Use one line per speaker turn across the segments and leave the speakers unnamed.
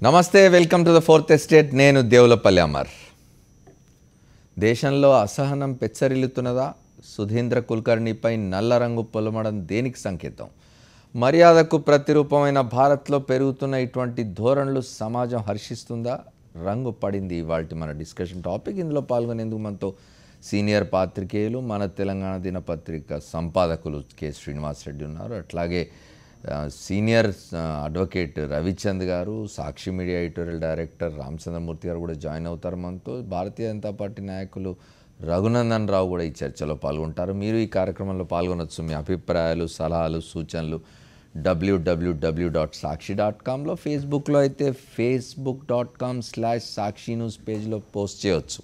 నమస్తే, welcome to the fourth estate. నేను దేవులపల్లి అమర్. దేశంలో అసహనం పెచ్చరిల్లుతున్నదా? సుధీంద్ర కుల్కర్ణిపై నల్ల రంగు పొలమడం దేనికి సంకేతం? మర్యాదకు ప్రతిరూపమైన భారత్లో పెరుగుతున్న ఇటువంటి ధోరణులు సమాజం హర్షిస్తుందా? రంగు పడింది ఇవాల్టి మన డిస్కషన్ టాపిక్. ఇందులో పాల్గొనేందుకు మనతో సీనియర్ పాత్రికేయులు, మన తెలంగాణ దినపత్రిక సంపాదకులు కె శ్రీనివాసరెడ్డి ఉన్నారు. అట్లాగే సీనియర్ అడ్వకేట్ రవిచంద్ గారు, సాక్షి మీడియా ఎడిటోరియల్ డైరెక్టర్ రామచంద్రమూర్తి గారు కూడా జాయిన్ అవుతారు మనతో. భారతీయ జనతా పార్టీ నాయకులు రఘునందన్ రావు కూడా ఈ చర్చలో పాల్గొంటారు. మీరు ఈ కార్యక్రమంలో పాల్గొనవచ్చు. మీ అభిప్రాయాలు, సలహాలు, సూచనలు www.sakshi.comలో, ఫేస్బుక్లో అయితే facebook.com/sakshi news పేజ్లో పోస్ట్ చేయవచ్చు.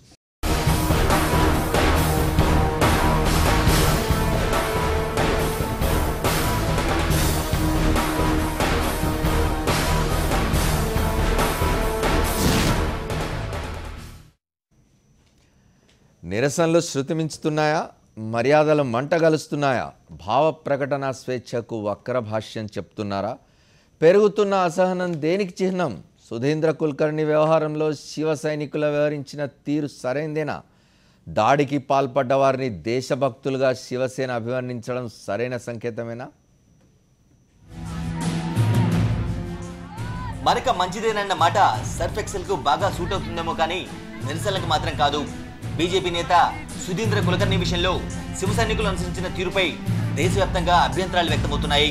నిరసనలు శృతిమించుతున్నాయా? మర్యాదలు మంటగలుస్తున్నాయా? భావ ప్రకటన స్వేచ్ఛకు వక్ర భాష్యం చెప్తున్నారా? పెరుగుతున్న అసహనం దేనికి చిహ్నం? సుధీంద్ర కుల్కర్ణి వ్యవహారంలో శివ సైనికులు వ్యవహరించిన తీరు సరైందేనా? దాడికి పాల్పడ్డ వారిని దేశభక్తులుగా శివసేన అభివర్ణించడం సరైన సంకేతమేనా?
మనక మంచిదేనన్న మాట సర్ఫ్ ఎక్సెల్కు బాగా సూట్ అవుతుందేమో కానీ నిరసనలకు మాత్రం కాదు. బీజేపీ నేత సుధీంద్ర కుల్కర్ణి విషయంలో శివ సైనికులు అనుసరించిన తీరుపై దేశవ్యాప్తంగా అభ్యంతరాలు వ్యక్తమవుతున్నాయి.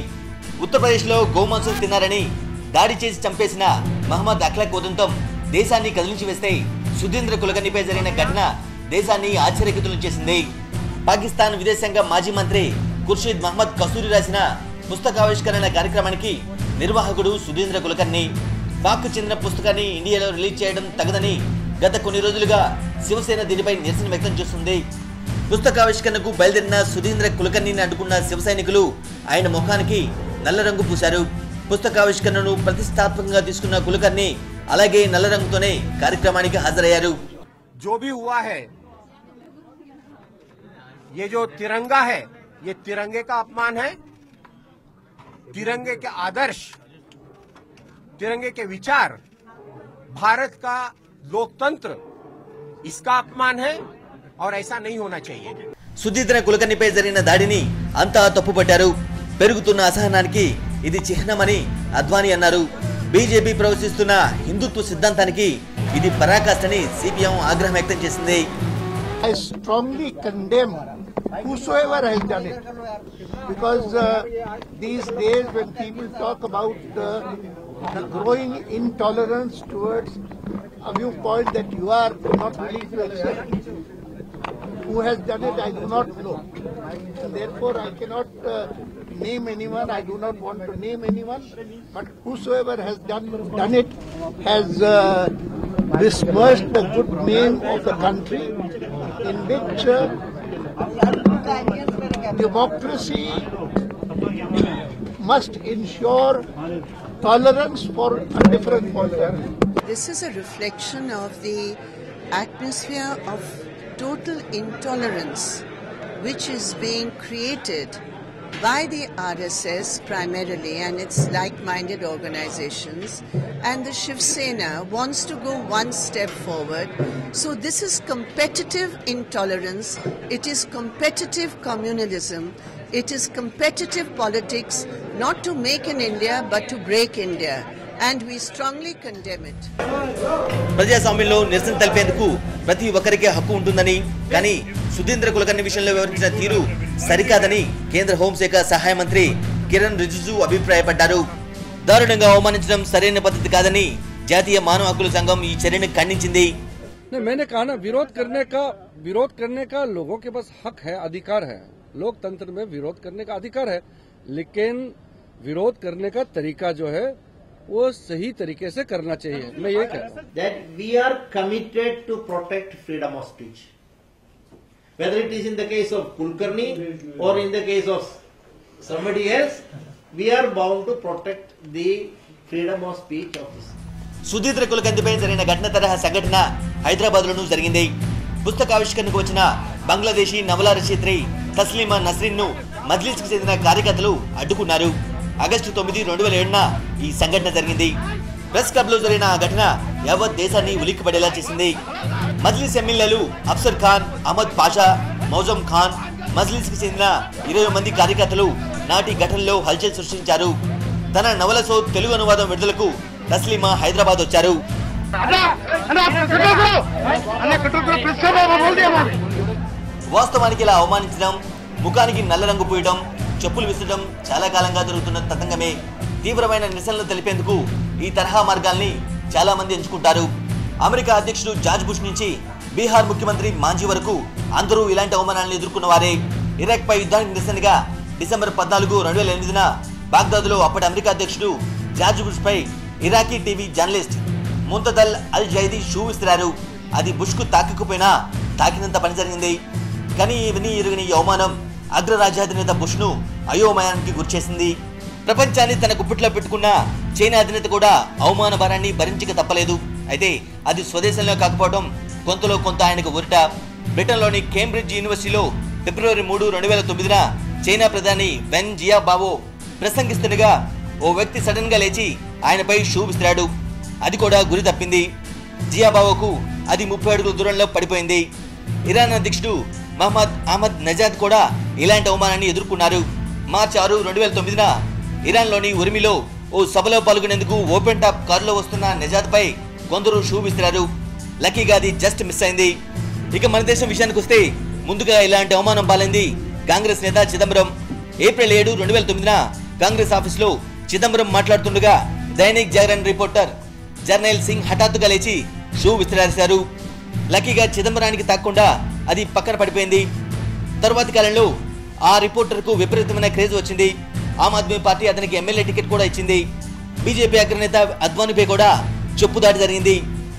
ఉత్తరప్రదేశ్లో గోమాంసం తిన్నారని దాడి చేసి చంపేసిన మహమ్మద్ అఖ్లాక్ ఉదంతం దేశాన్ని కదిలించి వేస్తే, సుధీంద్ర కుల్కర్ణిపై జరిగిన ఘటన దేశాన్ని ఆశ్చర్యకితులు చేసింది. పాకిస్తాన్ విదేశాంగ మాజీ మంత్రి ఖుర్షీద్ మహమ్మద్ కస్తూరి రాసిన పుస్తకావిష్కరణ కార్యక్రమానికి నిర్వాహకుడు సుధీంద్ర కుల్కర్ణి. పాక్ చెందిన పుస్తకాన్ని ఇండియాలో రిలీజ్ చేయడం తగదని గత కొన్ని రోజులుగా శివసేన దీనిపై నిరసన వ్యక్తం చేస్తుంది. పుస్తకావిష్కరణకు బయలుదేరిన సుధీంద్ర కుల్కర్ణిని అడ్డుకున్న శివ సైనికులు ఆయన ముఖానికి నల్ల రంగు పూశారు. పుస్తకావిష్కరణను ప్రతిష్టాత్మకంగా తీసుకున్న కుల్కర్ణి అలాగే నల్ల రంగుతోనే కార్యక్రమానికి హాజరయ్యారు.
जो भी हुआ है, ये जो तिरंगा है, ये तिरंगे का अपमान है. तिरंगे के आदर्श, तिरंगे के विचार, भारत का लोकतंत्र, इसका अपमान है और ऐसा नहीं होना चाहिए.
సుధీంద్ర కుల్కర్ణిపై జరిగిన దాడిని అంతా తప్పుపట్టారు. పెరుగుతున్న అసహనానికి ఇది చిహ్నమని అద్వానీ అన్నారు. బీజేపీ ప్రవేశిస్తున్న హిందుత్వ సిద్ధాంతానికి ఇది పరాకాష్ఠని సిపిఎం ఆగ్రహం వ్యక్తం చేసింది.
I strongly condemn whosoever has done it, because these days when people talk about the growing intolerance towards a viewpoint that you are not willing to accept, who has done it I do not know, and therefore I cannot name anyone. I do not want to name anyone, but whosoever has done it has besmirched the good name of the country in which democracy must ensure tolerance for a different point of view.
This is a reflection of the atmosphere of total intolerance which is being created by the RSS primarily and its like-minded organizations, and the Shiv Sena wants to go one step forward. So this is competitive intolerance, it is competitive communalism, it is competitive politics, not to make in India but to break India, and we strongly condemn it.
ప్రజాస్వామ్యంలో నిరసన తెలిపేందుకు ప్రతి ఒక్కరికి హక్కు ఉంటుందని, కానీ సుధీంద్ర కుల్కర్ణి విషయంలో వ్యవహరించిన తీరు సరికాదని కేంద్ర హోంశాఖ సహాయ మంత్రి కిరణ్ రిజిజు అభిప్రాయపడ్డారు. దారుణంగా అవమానించడం సరైన పద్ధతి కాదని జాతీయ మానవ హక్కుల సంఘం ఈ చర్యను ఖండించింది.
मैंने कहा ना, विरोध करने का लोगों के पास हक है, अधिकार है. लोकतंत्र में विरोध करने का अधिकार है, लेकिन विरोध करने का तरीका जो है वो सही तरीके से करना चाहिए. मैं ये कहता हूँ
that we are committed to protect freedom of speech, whether it is in the case of Kulkarni or in the case of somebody else. We are bound to protect the freedom of speech of this.
Sudhindra కుల్కర్ణిపై జరిగిన ఘటన తరహా సంఘటన హైదరాబాద్ లోనూ జరిగింది. పుస్తకావిష్కరణకు వచ్చిన బంగ్లాదేశీ నవలా రచయిత్రి తస్లీమా నస్రీన్ ను మజ్లిస్ కు చెందిన కార్యకర్తలు అడ్డుకున్నారు. ఆగస్టు 9, 2007 ఈ సంఘటన జరిగింది. ప్రెస్ క్లబ్ లో జరిగిన ఆ ఘటన యావత్ దేశాన్ని ఉలిక్కిపడేలా చేసింది. మజ్లిస్ ఎమ్మెల్యేలు అఫ్సర్ ఖాన్, అహ్మద్ పాషా, మౌజం ఖాన్, మజ్లిస్ కి చెందిన 20 మంది కార్యకర్తలు నాటి ఘటనలో హల్చల్ సృష్టించారు. తన నవల షో తెలుగు అనువాదం విడుదలకు తస్లీమా హైదరాబాద్ వచ్చారు. వాస్తవానికి ఇలా అవమానించడం, ముఖానికి నల్ల రంగు పూయడం, చెప్పులు విసరడం చాలా కాలంగా జరుగుతున్న తతంగమే. తీవ్రమైన నిరసనలు తెలిపేందుకు ఈ తరహా మార్గాల్ని చాలా మంది ఎంచుకుంటారు. అమెరికా అధ్యక్షుడు జార్జ్ బుష్ నుంచి బీహార్ ముఖ్యమంత్రి మాంఝీ వరకు అందరూ ఇలాంటి అవమానాలను ఎదుర్కొన్నవారే. ఇరాక్ పై యుద్ధానికి నిరసనగా డిసెంబర్ 14, 2008న బాగ్దాద్లో అప్పటి అమెరికా అధ్యక్షుడు జార్జ్ బుష్ పై ఇరాకీ టీవీ జర్నలిస్ట్ ముంతదల్ అల్ జైదీ షూ విసిరారు. అది బుష్ కు తాకకపోయినా తాకినంత పని జరిగింది. కానీ ఇవన్నీ ఎరుగని అవమానం అగ్రరాజ్యాధినేత బుష్ ను అయోమయానికి గురిచేసింది. ప్రపంచాన్ని తన గుప్పిట్లో పెట్టుకున్న చైనా అధినేత కూడా అవమాన భారాన్ని భరించక తప్పలేదు. అయితే అది స్వదేశంలో కాకపోవడం కొంతలో కొంత ఆయనకు ఊరట. బ్రిటన్లోని కేంబ్రిడ్జ్ యూనివర్సిటీలో ఫిబ్రవరి 3, 2009న చైనా ప్రధాని వెన్ జియాబావో ప్రసంగిస్తుండగా ఓ వ్యక్తి సడన్ గా లేచి ఆయనపై షూ విసిరాడు. అది కూడా గురి తప్పింది. జియాబావోకు అది 30 అడుగుల దూరంలో పడిపోయింది. ఇరాన్ అధ్యక్షుడు మహమ్మద్ అహ్మద్ నజాద్ కూడా ఇలాంటి అవమానాన్ని ఎదుర్కొన్నారు. మార్చి 6, 2009న ఇరాన్లోని ఉరిమిలో ఓ సభలో పాల్గొనేందుకు ఓపెన్ టాప్ కారులో వస్తున్న నజాద్ పై కొందరు షూ విసిరారు. లక్కీగా అది జస్ట్ మిస్ అయింది. ఇక మన దేశం విషయానికి వస్తే ముందుగా ఇలాంటి అవమానం పాలైంది కాంగ్రెస్ నేత చిదంబరం. ఏప్రిల్ 7, 2009న కాంగ్రెస్ ఆఫీసులో చిదంబరం మాట్లాడుతుండగా దైనిక్ జాగరణ్ రిపోర్టర్ జర్నైల్ సింగ్ హఠాత్తుగా లేచి షూ విసిరారు. లక్కీగా చిదంబరానికి తాకకుండా అది పక్కన పడిపోయింది. తరువాతి కాలంలో ఆ రిపోర్టర్ కు విపరీతమైన క్రేజ్ వచ్చింది. ఆమ్ ఆద్మీ పార్టీ అతనికి ఎమ్మెల్యే టికెట్ కూడా ఇచ్చింది. బీజేపీ అగ్రనేత అద్వానీపై కూడా చెప్పుదాడి జరిగింది.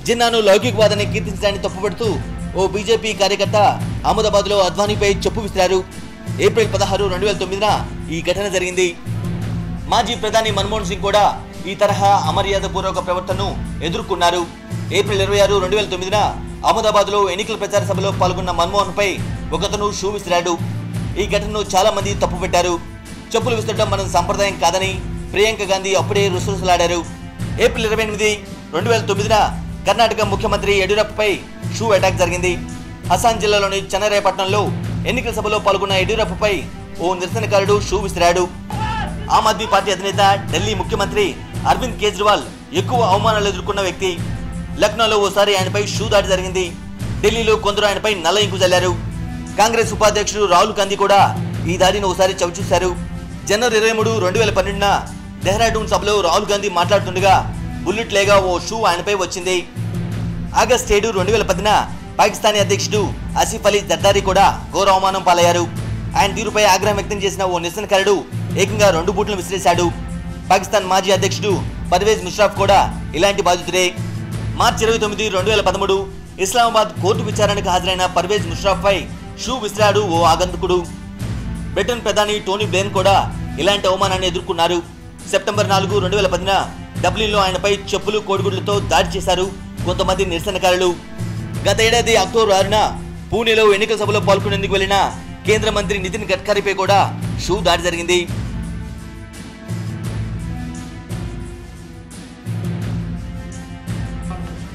జిన్నాను లౌకికవాదాన్ని కీర్తించడాన్ని తప్పుపడుతూ ఓ బీజేపీ కార్యకర్త అహ్మదాబాద్ లో అద్వానీపై చెప్పు విసిరారు. ఏప్రిల్ 16, 2009న ఈ ఘటన జరిగింది. మాజీ ప్రధాని మన్మోహన్ సింగ్ కూడా ఈ తరహా అమర్యాదపూర్వక ప్రవర్తనను ఎదుర్కొన్నారు. ఏప్రిల్ 26, 2009న అహ్మదాబాద్ లో ఎన్నికల ప్రచార సభలో పాల్గొన్న మన్మోహన్ పై ఒకతను షూ విసిరాడు. ఈ ఘటనను చాలా మంది తప్పుపెట్టారు. చెప్పులు విసరడం మన సంప్రదాయం కాదని ప్రియాంక గాంధీ అప్పుడే రుసరుసలాడారు. ఏప్రిల్ 28, 2009న కర్ణాటక ముఖ్యమంత్రి యడ్యూరప్పపై షూ అటాక్ జరిగింది. హసాన్ జిల్లాలోని చెన్నరాయపట్నంలో ఎన్నికల సభలో పాల్గొన్న యడ్యూరప్పపై ఓ నిరసనకారుడు షూ విసిరాడు. ఆమ్ ఆద్మీ పార్టీ అధినేత, ఢిల్లీ ముఖ్యమంత్రి అరవింద్ కేజ్రీవాల్ ఎక్కువ అవమానాలు ఎదుర్కొన్న వ్యక్తి. లక్నోలో ఓసారి ఆయనపై షూ దాడి జరిగింది. ఢిల్లీలో కొందరు ఆయనపై నల్ల ఇంకు జల్లారు. కాంగ్రెస్ ఉపాధ్యక్షుడు రాహుల్ గాంధీ కూడా ఈ దాడిని ఒకసారి చవిచూశారు. జనవరి 23, 2012న డెహ్రాడూన్ సభలో రాహుల్ గాంధీ మాట్లాడుతుండగా బుల్లెట్ లేగా ఓ షూ ఆయనపై వచ్చింది. ఆగస్టు 7, 2010న పాకిస్తానీ అధ్యక్షుడు ఆసిఫ్ అలీ జర్దారీ కూడా ఘోర అవమానం పాలయ్యారు. ఆయన తీరుపై ఆగ్రహం వ్యక్తం చేసిన ఓ నిరసనకారుడు ఏకంగా 2 బూట్లను విసిరేశాడు. పాకిస్తాన్ మాజీ అధ్యక్షుడు పర్వేజ్ ముషర్రాఫ్ కూడా ఇలాంటి బాధితుడే. మార్చి 29, 2013 ఇస్లామాబాద్ కోర్టు విచారణకు హాజరైన పర్వేజ్ ముషర్రాఫ్ పై షూ విసిరాడు ఓ ఆగంతుకుడు. బ్రిటన్ ప్రధాని టోనీ బ్లెయిర్ కూడా ఇలాంటి అవమానాన్ని ఎదుర్కొన్నారు. సెప్టెంబర్ 4, 2010న డబ్లిన్లో ఆయనపై చెప్పులు, కోడిగుడ్లతో దాడి చేశారు కొంతమంది నిరసనకారులు. గత ఏడాది అక్టోబర్ 6న పూణేలో ఎన్నికల సభలో పాల్గొనేందుకు వెళ్లిన కేంద్ర మంత్రి నితిన్ గడ్కరీపై కూడా షూ దాడి జరిగింది.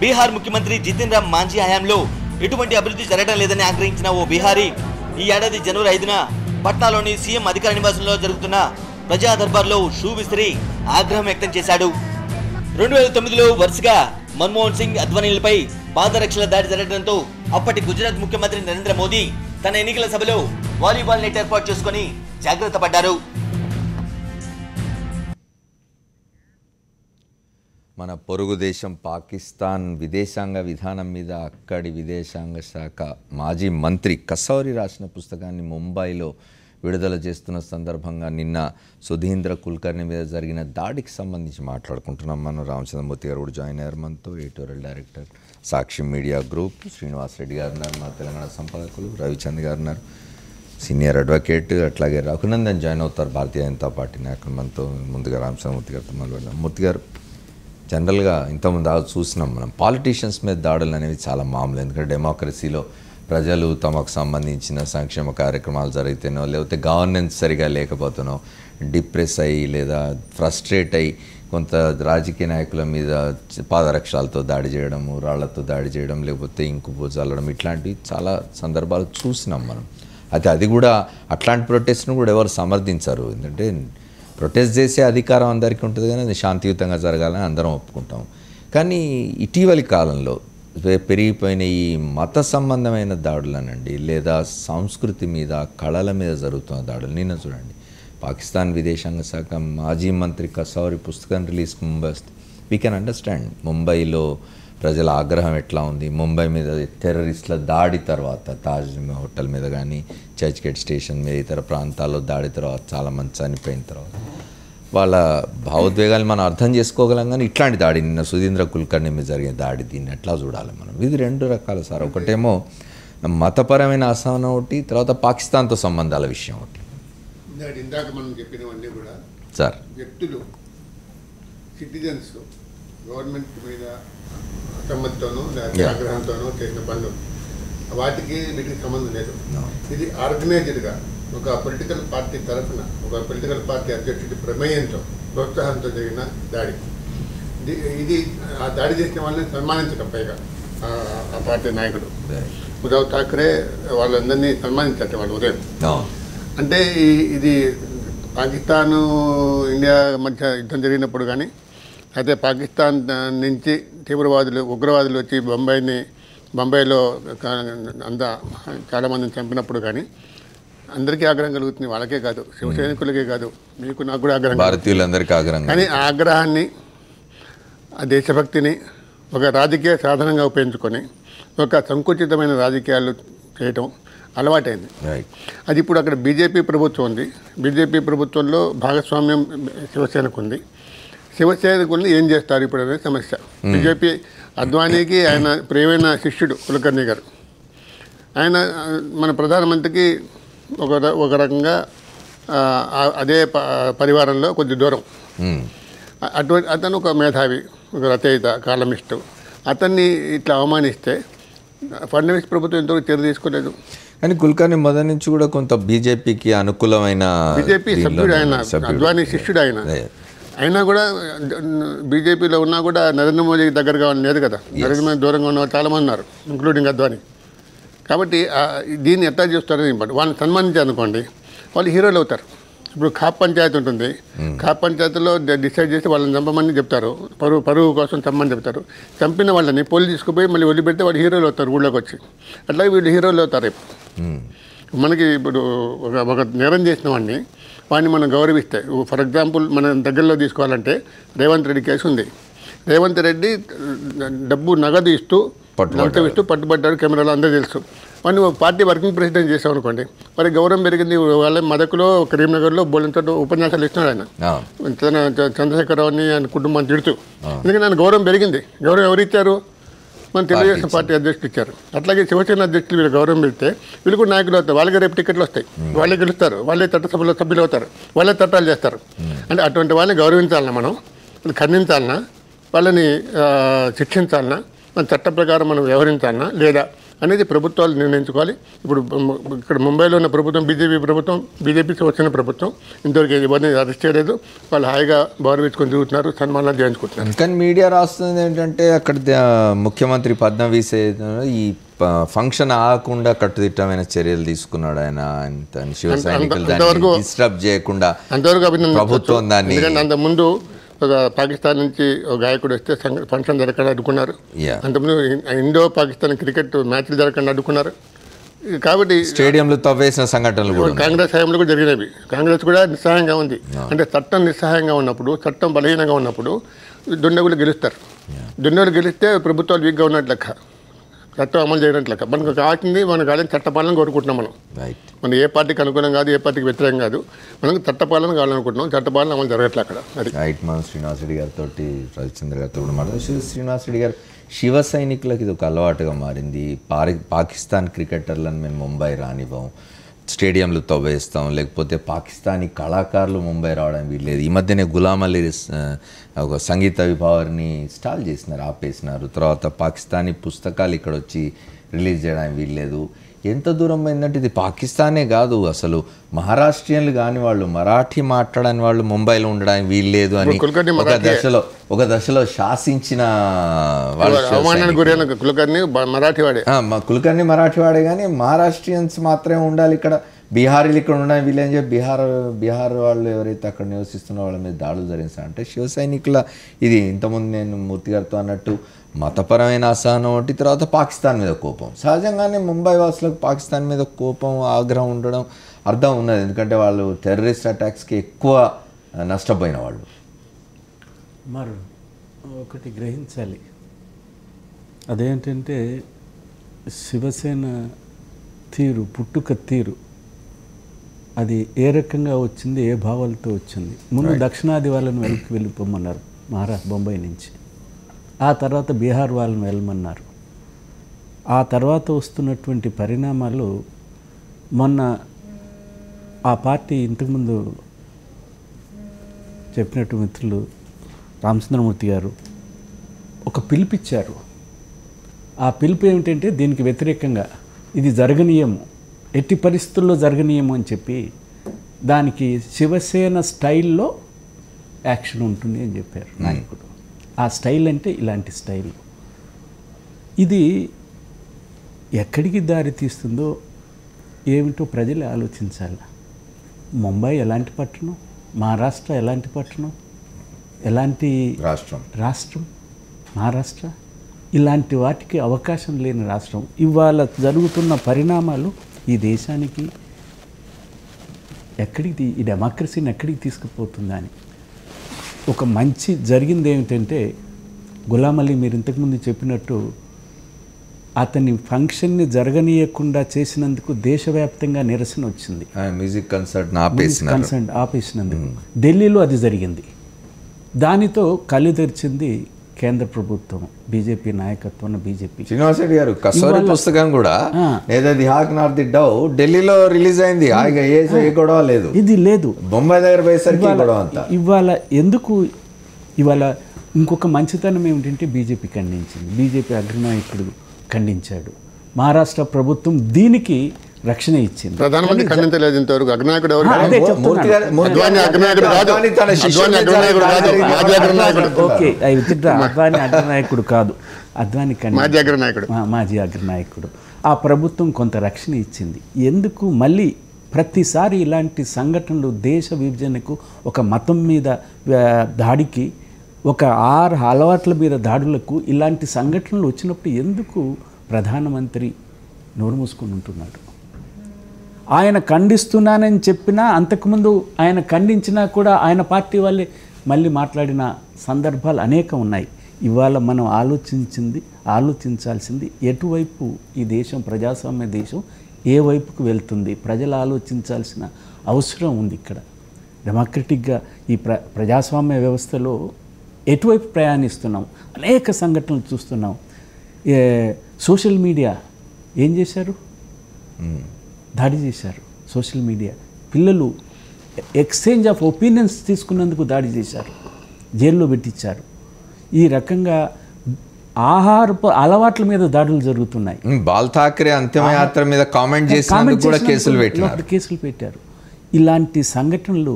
బీహార్ ముఖ్యమంత్రి జితిన్ రామ్ మాంఝీ హయాంలో ఎటువంటి అభివృద్ధి జరగడం లేదని ఆగ్రహించిన ఓ బీహారీ ఈ ఏడాది జనవరి 5న పట్నాలోని సీఎం అధికార నివాసంలో జరుగుతున్న ప్రజా దర్బార్లో షూ విసిరి ఆగ్రహం వ్యక్తం చేశాడు. 2009లో వరుసగా మన్మోహన్ సింగ్, అద్వానీలపై పాదరక్షల దాడి జరగడంతో అప్పటి గుజరాత్ ముఖ్యమంత్రి నరేంద్ర మోదీ తన ఎన్నికల సభలో వాలీబాల్ నెట్ ఏర్పాటు చేసుకుని జాగ్రత్త పడ్డారు.
మన పొరుగు దేశం పాకిస్తాన్ విదేశాంగ విధానం మీద అక్కడి విదేశాంగ శాఖ మాజీ మంత్రి కసౌరి రాసిన పుస్తకాన్ని ముంబైలో విడుదల చేస్తున్న సందర్భంగా నిన్న సుధీంద్ర కుల్కర్ణి మీద జరిగిన దాడికి సంబంధించి మాట్లాడుకుంటున్నాం. మనం రామచంద్రమూర్తి గారు కూడా జాయిన్ అయ్యారు మనతో. ఎడిటోరియల్ డైరెక్టర్ సాక్షి మీడియా గ్రూప్ శ్రీనివాస్ రెడ్డి గారు ఉన్నారు, మా తెలంగాణ సంపాదకులు రవిచంద్ గారు ఉన్నారు, సీనియర్ అడ్వకేట్. అట్లాగే రఘునందన్ జాయిన్ అవుతారు, భారతీయ జనతా పార్టీ నాయకులు మనతో. ముందుగా రామచంద్రమూర్తి గారితో మొదలుపెడదాం. మూర్తి గారు, జనరల్గా ఇంతకుముందు చూసినాం మనం పాలిటీషియన్స్ మీద దాడులు అనేవి చాలా మామూలు. ఎందుకంటే డెమోక్రసీలో ప్రజలు తమకు సంబంధించిన సంక్షేమ కార్యక్రమాలు జరిగితేనో లేకపోతే గవర్నెన్స్ సరిగా లేకపోతేనో డిప్రెస్ అయ్యి లేదా ఫ్రస్ట్రేట్ అయ్యి కొంత రాజకీయ నాయకుల మీద పాదరక్షాలతో దాడి చేయడము, రాళ్లతో దాడి చేయడం, లేకపోతే ఇంకు చల్లడం, ఇట్లాంటివి చాలా సందర్భాలు చూసినాం మనం. అయితే అది కూడా అట్లాంటి ప్రొటెస్ట్ను కూడా ఎవరు సమర్థించరు. ఎందుకంటే ప్రొటెస్ట్ చేసే అధికారం అందరికీ ఉంటుంది, కానీ అది శాంతియుతంగా జరగాలని అందరం ఒప్పుకుంటాం. కానీ ఇటీవలి కాలంలో పెరిగిపోయిన ఈ మత సంబంధమైన దాడులనండి, లేదా సంస్కృతి మీద, కళల మీద జరుగుతున్న దాడులు. నిన్న చూడండి, పాకిస్తాన్ విదేశాంగ శాఖ మాజీ మంత్రి కసౌరి పుస్తకం రిలీజ్ ముంబై వస్తే వీ కెన్ అండర్స్టాండ్ ముంబైలో ప్రజల ఆగ్రహం ఎట్లా ఉంది. ముంబై మీద టెర్రరిస్టుల దాడి తర్వాత, తాజ్ హోటల్ మీద కానీ, చర్చ్ గేట్ స్టేషన్ మీద, ఇతర ప్రాంతాల్లో దాడి తర్వాత, చాలామంది చనిపోయిన తర్వాత వాళ్ళ భావోద్వేగాలు మనం అర్థం చేసుకోగలం. కానీ ఇట్లాంటి దాడి, నిన్న సుధీంద్ర కుల్కర్ణి మీద జరిగిన దాడి, దీన్ని ఎట్లా చూడాలి మనం? ఇది రెండు రకాలు సార్. ఒకటేమో మతపరమైన అసహనం ఒకటి, తర్వాత పాకిస్తాన్తో సంబంధాల విషయం ఒకటి.
ఇందాక మనం చెప్పినవన్నీ కూడా
సార్
వ్యక్తులు, సిటిజన్స్ గవర్నమెంట్ మీద అసమ్మతితోనో లేదా ఆగ్రహంతోనో చేసిన పనులు, వాటికి వీటికి సంబంధం లేదు. ఇది ఆర్గనైజ్డ్గా ఒక పొలిటికల్ పార్టీ తరఫున, ఒక పొలిటికల్ పార్టీ అధ్యక్షుడి ప్రమేయంతో, ప్రోత్సాహంతో జరిగిన దాడి. ఇది ఆ దాడి చేసిన వాళ్ళని సన్మానించడం, పైగా ఆ పార్టీ నాయకుడు ఉద్ధవ్ ఠాక్రే వాళ్ళందరినీ సన్మానించారు వాళ్ళు ఉదయం. అంటే ఇది పాకిస్తాను ఇండియా మధ్య యుద్ధం జరిగినప్పుడు కానీ, అయితే పాకిస్తాన్ నుంచి తీవ్రవాదులు, ఉగ్రవాదులు వచ్చి బొంబాయిలో అంతా చాలామందిని చంపినప్పుడు కానీ అందరికీ ఆగ్రహం కలుగుతుంది. వాళ్ళకే కాదు, శివసైనికులకే కాదు, మీకు నాకు కూడా ఆగ్రహం,
భారతీయులందరికీ ఆగ్రహం.
కానీ ఆ ఆగ్రహాన్ని, ఆ దేశభక్తిని ఒక రాజకీయ సాధనంగా ఉపయోగించుకొని ఒక సంకుచితమైన రాజకీయాలు చేయటం అలవాటైంది. అది ఇప్పుడు అక్కడ బీజేపీ ప్రభుత్వం ఉంది. బీజేపీ ప్రభుత్వంలో భాగస్వామ్యం శివసేనకు ఉంది. శివసేనకుల్ని ఏం చేస్తారు ఇప్పుడు అనే సమస్య. బీజేపీ అద్వానీకి ఆయన ప్రియమైన శిష్యుడు కులకర్ణి గారు, ఆయన మన ప్రధానమంత్రికి ఒక రకంగా అదే పరివారంలో కొద్ది దూరం. అటువంటి అతను ఒక మేధావి, ఒక రచయిత, కాలమిస్టు. అతన్ని ఇట్లా అవమానిస్తే ఫడ్నవీస్ ప్రభుత్వం ఎంతవరకు చర్య తీసుకోలేదు.
కానీ కుల్కర్ణి మొదటి నుంచి కూడా కొంత బీజేపీకి అనుకూలమైన,
బీజేపీ సభ్యుడు ఆయన, అద్వానీ శిష్యుడు ఆయన. అయినా కూడా బీజేపీలో ఉన్నా కూడా నరేంద్ర మోదీకి దగ్గరగా లేదు కదా, నరేంద్ర మోదీ దూరంగా ఉన్న చాలామంది ఉన్నారు, ఇంక్లూడింగ్ అద్వానీ. కాబట్టి దీన్ని ఎట్లా చేస్తారని వాళ్ళని సన్మానించారనుకోండి, వాళ్ళు హీరోలు అవుతారు. ఇప్పుడు ఖాప్ పంచాయతీ ఉంటుంది, ఖాప్ పంచాయతీలో డిసైడ్ చేసి వాళ్ళని చంపమని చెప్తారు, పరువు కోసం చంపమని చెప్తారు. చంపిన వాళ్ళని పోలీసు తీసుకుపోయి మళ్ళీ వదిలిపెడితే వాళ్ళు హీరోలు అవుతారు ఊళ్ళోకి వచ్చి. అట్లాగే వీళ్ళు హీరోలు అవుతారు. మనకి ఇప్పుడు ఒక నేరం చేసిన వాడిని మనం గౌరవిస్తే, ఫర్ ఎగ్జాంపుల్ మన దగ్గరలో తీసుకోవాలంటే రేవంత్ రెడ్డి కేసు ఉంది. రేవంత్ రెడ్డి డబ్బు నగదు ఇస్తూ పట్టుబడ్డాడు, కెమెరాలో అందరూ తెలుసు. వాడిని పార్టీ వర్కింగ్ ప్రెసిడెంట్ చేసాం అనుకోండి, మరి గౌరవం పెరిగింది. వాళ్ళ మెదక్లో, కరీంనగర్లో బోలంతో ఉపన్యాసాలు ఇస్తున్నాడు ఆయన, చంద్రశేఖరరావుని ఆయన కుటుంబాన్ని తిడుతూ. ఎందుకంటే ఆయన గౌరవం పెరిగింది. గౌరవం ఎవరు ఇచ్చారు? మన తెలుగుదేశం పార్టీ అధ్యక్షులు ఇచ్చారు. అట్లాగే శివసేన అధ్యక్షులు వీళ్ళు గౌరవం పెడితే వీళ్ళు కూడా నాయకులు అవుతారు. వాళ్ళకి రేపు టికెట్లు వస్తాయి, వాళ్ళే గెలుస్తారు, వాళ్ళే చట్టసభలో సభ్యులు అవుతారు, వాళ్ళే చట్టాలు చేస్తారు. అంటే అటువంటి వాళ్ళని గౌరవించాలన్నా, మనం ఖండించాలన్నా, వాళ్ళని శిక్షించాలన్నా, మన చట్ట ప్రకారం మనం వ్యవహరించాలన్నా లేదా అనేది ప్రభుత్వాలు నిర్ణయించుకోవాలి. ఇప్పుడు ఇక్కడ ముంబైలో ఉన్న ప్రభుత్వం, బీజేపీ ప్రభుత్వం, బీజేపీకి వచ్చిన ప్రభుత్వం ఇంతవరకు ఎవరిని అరెస్ట్ చేయలేదు. వాళ్ళు హాయిగా గౌరవించుకొని తిరుగుతున్నారు, సన్మానాలు చేయించుకుంటున్నారు.
కానీ మీడియా రాస్తుంది ఏంటంటే అక్కడ ముఖ్యమంత్రి ఫడ్నవీస్ ఈ ఫంక్షన్ ఆగకుండా కట్టుదిట్టమైన చర్యలు తీసుకున్నాడు ఆయన. శివ సైనికులు డిస్టర్బ్ చేయకుండా ప్రభుత్వం దాన్ని.
అంతకుముందు ఒక పాకిస్తాన్ నుంచి ఒక గాయకుడు వస్తే ఫంక్షన్ జరగకుండా అడ్డుకున్నారు. అంతకుముందు ఇండో పాకిస్తాన్ క్రికెట్ మ్యాచ్లు జరగకుండా అడ్డుకున్నారు. కాబట్టి
స్టేడియంలో తవ్వేసిన సంఘటనలు
కాంగ్రెస్ హయాంలో కూడా జరిగినవి. కాంగ్రెస్ కూడా నిస్సహాయంగా ఉంది. అంటే చట్టం నిస్సహాయంగా ఉన్నప్పుడు, చట్టం బలహీనంగా ఉన్నప్పుడు దుండగులు గెలుస్తారు. దుండగులు గెలిస్తే ప్రభుత్వాలు వీక్గా ఉన్నట్లు లెక్క, చట్టం అమలు చేయనట్లు లెక్క. మనకు కావాల్సింది, మనకు కావాలని చట్టపాలన కోరుకుంటున్నాం. మనం ఏ పార్టీకి అనుకూలం కాదు, ఏ పార్టీకి వ్యతిరేకం కాదు, మనకు చట్టపాలన కావాలనుకుంటున్నాం. చట్టపాలన అమలు జరగట్లే అక్కడ. అది
మనం శ్రీనివాస్ రెడ్డి గారితో, రవిచంద్ర గారితో కూడా మాట్లాడారు. శ్రీనివాస్ రెడ్డి గారు, శివ సైనికులకు ఇది ఒక అలవాటుగా మారింది. పాకిస్తాన్ క్రికెటర్లను మేము ముంబై రానివ్వం, స్టేడియంలు తవ్వేస్తాం, లేకపోతే పాకిస్తానీ కళాకారులు ముంబై రావడం వీల్లేదు. ఈ మధ్యనే గులాం అలీ ఒక సంగీత విభావాన్ని స్టాల్ చేసినారు, ఆపేసినారు. తర్వాత పాకిస్తానీ పుస్తకాలు ఇక్కడ వచ్చి రిలీజ్ చేయడానికి వీల్లేదు. ఎంత దూరం పోయిందంటే ఇది పాకిస్తానే కాదు, అసలు మహారాష్ట్రియన్లు కాని వాళ్ళు, మరాఠీ మాట్లాడని వాళ్ళు ముంబైలో ఉండడానికి వీల్లేదు అని ఒక దశలో శాసించిన కులకర్ణి మరాఠీవాడే కానీ మహారాష్ట్రియన్స్ మాత్రమే ఉండాలి ఇక్కడ, బీహారీలు ఇక్కడ ఉండాలి వీళ్ళని చెప్పి బీహార్ వాళ్ళు ఎవరైతే అక్కడ నివసిస్తున్న వాళ్ళ మీద దాడులు జరిగిస్తారు. అంటే శివ సైనికుల ఇది ఇంతకుముందు నేను మూర్తి గారితో అన్నట్టు మతపరమైన అసహనం ఒకటి, తర్వాత పాకిస్తాన్ మీద కోపం. సహజంగానే ముంబై వాసులకు పాకిస్తాన్ మీద కోపం, ఆగ్రహం ఉండడం అర్థం ఉన్నది, ఎందుకంటే వాళ్ళు టెర్రరిస్ట్ అటాక్స్కి ఎక్కువ నష్టపోయిన వాళ్ళు.
మరి ఒకటి గ్రహించాలి, అదేంటంటే శివసేన తీరు, పుట్టుక తీరు, అది ఏ రకంగా వచ్చింది, ఏ భావాలతో వచ్చింది. ముందు దక్షిణాది వాళ్ళని వెళ్ళిపోమన్నారు బొంబాయి నుంచి, ఆ తర్వాత బీహార్ వాళ్ళని వెళ్ళమన్నారు. ఆ తర్వాత వస్తున్నటువంటి పరిణామాలు, మొన్న ఆ పార్టీ ఇంతకుముందు చెప్పినట్టు మిత్రులు రామచంద్రమూర్తి గారు ఒక పిలుపిచ్చారు. ఆ పిలుపు ఏమిటంటే దీనికి వ్యతిరేకంగా ఇది జరగనీయము, ఎట్టి పరిస్థితుల్లో జరగనీయము అని చెప్పి దానికి శివసేన స్టైల్లో యాక్షన్ ఉంటుంది అని చెప్పారు నాయకుడు. ఆ స్టైల్ అంటే ఇలాంటి స్టైల్. ఇది ఎక్కడికి దారి తీస్తుందో ఏమిటో ప్రజలు ఆలోచించాలి. ముంబై ఎలాంటి పట్టణం, మహారాష్ట్ర ఎలాంటి పట్టణం, ఎలాంటి రాష్ట్రం మహారాష్ట్ర, ఇలాంటి వాటికి అవకాశం లేని రాష్ట్రం. ఇవాళ జరుగుతున్న పరిణామాలు ఈ దేశానికి ఎక్కడికి, ఈ డెమోక్రసీని ఎక్కడికి తీసుకుపోతుందా అని. ఒక మంచి జరిగింది ఏమిటంటే, గులాం అలీ మీరు ఇంతకుముందు చెప్పినట్టు అతని ఫంక్షన్ని జరగనీయకుండా చేసినందుకు దేశవ్యాప్తంగా నిరసన వచ్చింది.
మ్యూజిక్ కన్సర్ట్
ఆపేసినందుకు ఢిల్లీలో అది జరిగింది. దానితో కళ్ళు తెరిచింది కేంద్ర ప్రభుత్వం, బీజేపీ నాయకత్వం. బీజేపీ
శ్రీనివాస్ రెడ్డి గారు కసోరి పుస్తకం కూడా ఢిల్లీలో రిలీజ్ అయింది, ఏ గొడవ లేదు,
ఇది లేదు.
బొంబాయి దగ్గర పోయేసరికి
ఇవాళ ఎందుకు, ఇవాళ ఇంకొక మంచితనం ఏమిటంటే బీజేపీ ఖండించింది, బీజేపీ అగ్రనాయకుడు ఖండించాడు, మహారాష్ట్ర ప్రభుత్వం దీనికి రక్షణ ఇచ్చింది.
ప్రధానమంత్రి ఖండించలేదు ఇంతవరకు. అగ్రనాయకుడు
అద్వానీ అగ్రనాయకుడు కాదు, అద్వానీ మాజీ అగ్రనాయకుడు. ఆ ప్రభుత్వం కొంత రక్షణ ఇచ్చింది. ఎందుకు మళ్ళీ ప్రతిసారి ఇలాంటి సంఘటనలు, దేశ విభజనకు, ఒక మతం మీద దాడికి, ఒక అలవాట్ల మీద దాడులకు, ఇలాంటి సంఘటనలు వచ్చినప్పుడు ఎందుకు ప్రధానమంత్రి నోరు మూసుకొని ఉంటున్నాడు? ఆయన ఖండిస్తున్నానని చెప్పినా, అంతకుముందు ఆయన ఖండించినా కూడా ఆయన పార్టీ వాళ్ళే మళ్ళీ మాట్లాడిన సందర్భాలు అనేకం ఉన్నాయి. ఇవాళ మనం ఆలోచించాల్సింది ఎటువైపు ఈ దేశం, ప్రజాస్వామ్య దేశం ఏ వైపుకు వెళ్తుంది, ప్రజలు ఆలోచించాల్సిన అవసరం ఉంది. ఇక్కడ డెమోక్రటిక్గా ఈ ప్రజాస్వామ్య వ్యవస్థలో ఎటువైపు ప్రయాణిస్తున్నాం, అనేక సంఘటనలు చూస్తున్నాం. సోషల్ మీడియా ఏం చేశారు, దాడి చేశారు. సోషల్ మీడియా పిల్లలు ఎక్స్చేంజ్ ఆఫ్ ఒపీనియన్స్ తీసుకున్నందుకు దాడి చేశారు, జైల్లో పెట్టించారు. ఈ రకంగా ఆహారపు అలవాట్ల మీద దాడులు జరుగుతున్నాయి.
బాల్ ఠాక్రే అంతిమయాత్ర మీద కామెంట్ చేసినందుకు కూడా
కేసులు పెట్టారు. ఇలాంటి సంఘటనలు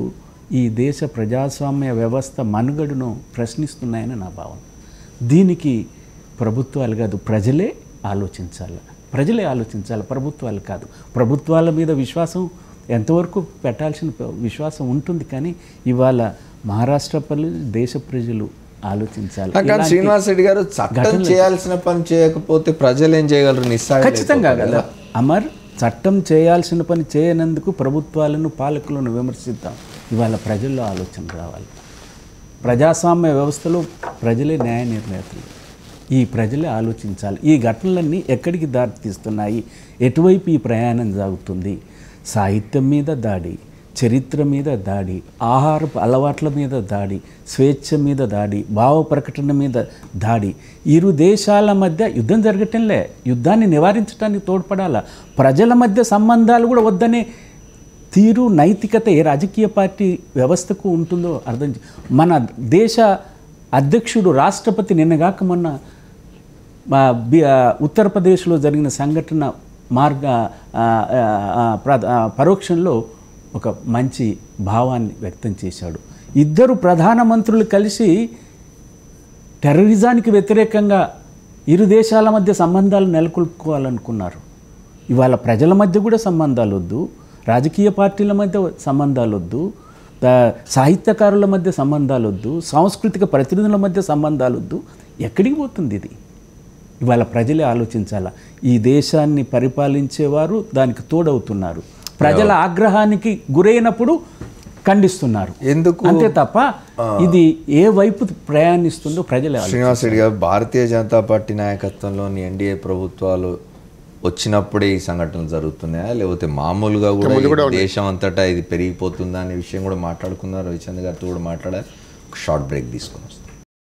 ఈ దేశ ప్రజాస్వామ్య వ్యవస్థ మనుగడను ప్రశ్నిస్తున్నాయని నా భావన. దీనికి ప్రభుత్వాలు కాదు, ప్రజలే ఆలోచించాలి, ప్రభుత్వాలు కాదు. ప్రభుత్వాల మీద విశ్వాసం ఎంతవరకు పెట్టాల్సిన విశ్వాసం ఉంటుంది, కానీ ఇవాళ మహారాష్ట్ర దేశ ప్రజలు ఆలోచించాలి.
శ్రీనివాస్ రెడ్డి గారు, చట్టం చేయాల్సిన పని చేయకపోతే ప్రజలు ఏం చేయగలరు?
ఖచ్చితంగా కదా అమర్, చట్టం చేయాల్సిన పని చేయనందుకు ప్రభుత్వాలను, పాలకులను విమర్శిద్దాం. ఇవాళ ప్రజల్లో ఆలోచన రావాలి. ప్రజాస్వామ్య వ్యవస్థలో ప్రజలే న్యాయ నిర్ణేతలు. ఈ ప్రజలే ఆలోచించాలి. ఈ ఘటనలన్నీ ఎక్కడికి దారితీస్తున్నాయి, ఎటువైపు ఈ ప్రయాణం సాగుతుంది? సాహిత్యం మీద దాడి, చరిత్ర మీద దాడి, ఆహారపు అలవాట్ల మీద దాడి, స్వేచ్ఛ మీద దాడి, భావ ప్రకటన మీద దాడి. ఇరు దేశాల మధ్య యుద్ధం జరగటంలే, యుద్ధాన్ని నివారించడానికి తోడ్పడాలా. ప్రజల మధ్య సంబంధాలు కూడా వద్దనే తీరు, నైతికత ఏ రాజకీయ పార్టీ వ్యవస్థకు ఉంటుందో అర్థం. మన దేశ అధ్యక్షుడు, రాష్ట్రపతి నిన్నగాక మొన్న ఉత్తరప్రదేశ్లో జరిగిన సంఘటన పరోక్షంలో ఒక మంచి భావాన్ని వ్యక్తం చేశాడు. ఇద్దరు ప్రధానమంత్రులు కలిసి టెర్రరిజానికి వ్యతిరేకంగా ఇరు దేశాల మధ్య సంబంధాలు నెలకొల్పుకోవాలనుకున్నారు. ఇవాళ ప్రజల మధ్య కూడా సంబంధాలు వద్దు, రాజకీయ పార్టీల మధ్య సంబంధాలు వద్దు, సాహిత్యకారుల మధ్య సంబంధాలు వద్దు, సాంస్కృతిక ప్రతినిధుల మధ్య సంబంధాలు వద్దు. ఎక్కడికి పోతుంది ఇది? ఇవాళ ప్రజలే ఆలోచించాలా. ఈ దేశాన్ని పరిపాలించేవారు దానికి తోడవుతున్నారు. ప్రజల ఆగ్రహానికి గురైనప్పుడు ఖండిస్తున్నారు.
ఎందుకు?
అంతే తప్ప ఇది ఏ వైపు ప్రయాణిస్తుందో ప్రజలే.
శ్రీనివాస్ రెడ్డి గారు, భారతీయ జనతా పార్టీ నాయకత్వంలోని ఎన్డీఏ ప్రభుత్వాలు వచ్చినప్పుడే ఈ సంఘటనలు జరుగుతున్నాయా, లేకపోతే మామూలుగా కూడా దేశం అంతటా ఇది పెరిగిపోతుందా అనే విషయం కూడా మాట్లాడుకున్నారు. రవిచంద్ర గారితో కూడా మాట్లాడారు. ఒక షార్ట్ బ్రేక్ తీసుకుని వస్తాం.